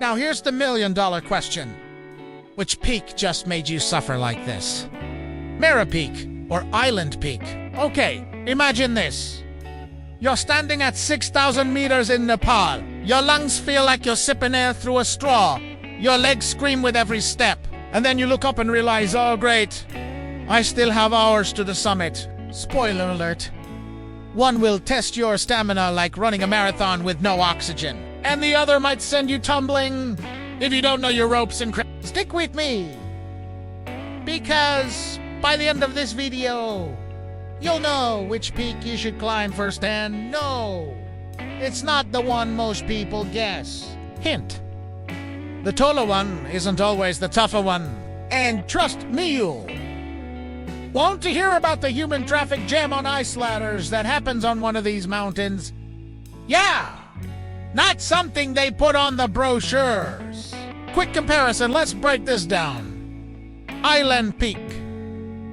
Now here's the million-dollar question. Which peak just made you suffer like this? Mera Peak or Island Peak? Okay, imagine this. You're standing at 6,000 meters in Nepal. Your lungs feel like you're sipping air through a straw. Your legs scream with every step. And then you look up and realize, oh great, I still have hours to the summit. Spoiler alert. One will test your stamina like running a marathon with no oxygen. And the other might send you tumbling if you don't know your ropes and Stick with me. Because by the end of this video, you'll know which peak you should climb first, and no, it's not the one most people guess. Hint. The taller one isn't always the tougher one. And trust me, you'll want to hear about the human traffic jam on ice ladders that happens on one of these mountains. Yeah, not something they put on the brochures. Quick comparison, let's break this down. Island Peak,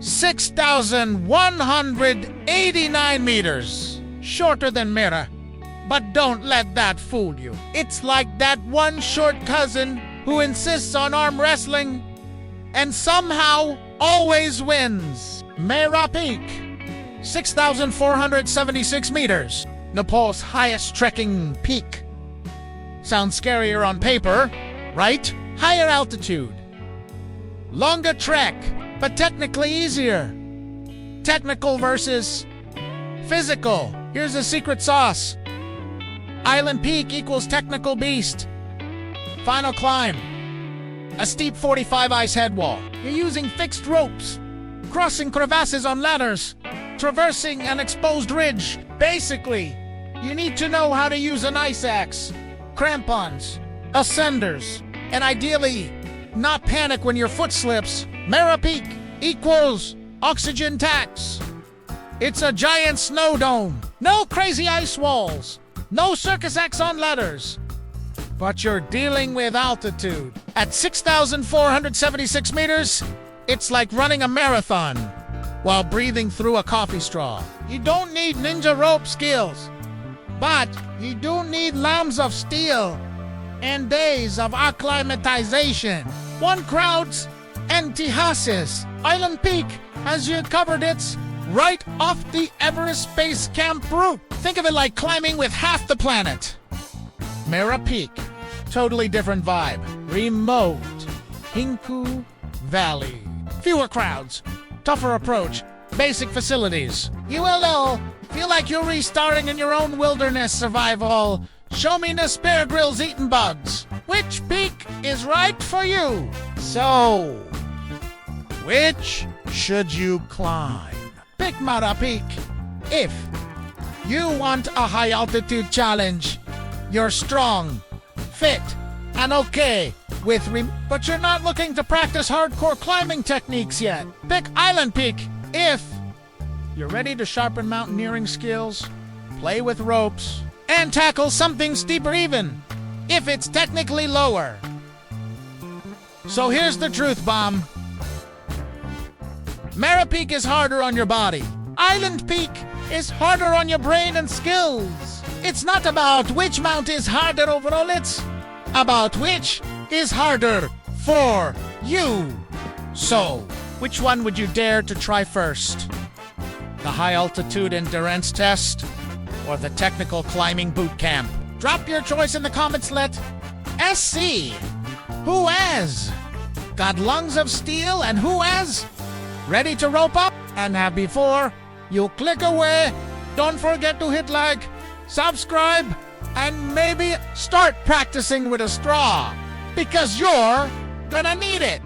6,189 meters. Shorter than Mera. But don't let that fool you. It's like that one short cousin who insists on arm wrestling and somehow always wins. Mera Peak, 6,476 meters. Nepal's highest trekking peak. Sounds scarier on paper, right? Higher altitude. Longer trek, but technically easier. Technical versus physical. Here's the secret sauce. Island Peak equals technical beast. Final climb. A steep 45 ice head wall. You're using fixed ropes, crossing crevasses on ladders, traversing an exposed ridge. Basically, you need to know how to use an ice axe, crampons, ascenders, and ideally, not panic when your foot slips. Mera Peak equals oxygen tax. It's a giant snow dome. No crazy ice walls. No circus acts on ladders. But you're dealing with altitude. At 6,476 meters, it's like running a marathon while breathing through a coffee straw. You don't need ninja rope skills, but you do need lambs of steel and days of acclimatization. One crowd's Antihassis. Island Peak has you covered its right off the Everest Base Camp route. Think of it like climbing with half the planet. Mera Peak, totally different vibe. Remote. Hinku Valley. Fewer crowds, tougher approach, basic facilities. You will know, feel like you're restarting in your own wilderness survival. Show me the spare grills eating bugs. Which peak is right for you? So, which should you climb? Pick Mera Peak. If you want a high-altitude challenge, you're strong, fit, and okay with but you're not looking to practice hardcore climbing techniques yet. Pick Island Peak. If you're ready to sharpen mountaineering skills, play with ropes, and tackle something steeper even, if it's technically lower. So here's the truth bomb. Mera Peak is harder on your body. Island Peak is harder on your brain and skills. It's not about which mount is harder overall, it's about which is harder for you. So, which one would you dare to try first? The high-altitude endurance test or the technical climbing boot camp? Drop your choice in the comments. Let us see who has got lungs of steel and who has ready to rope up. And before you click away, don't forget to hit like, subscribe, and maybe start practicing with a straw, because you're gonna need it.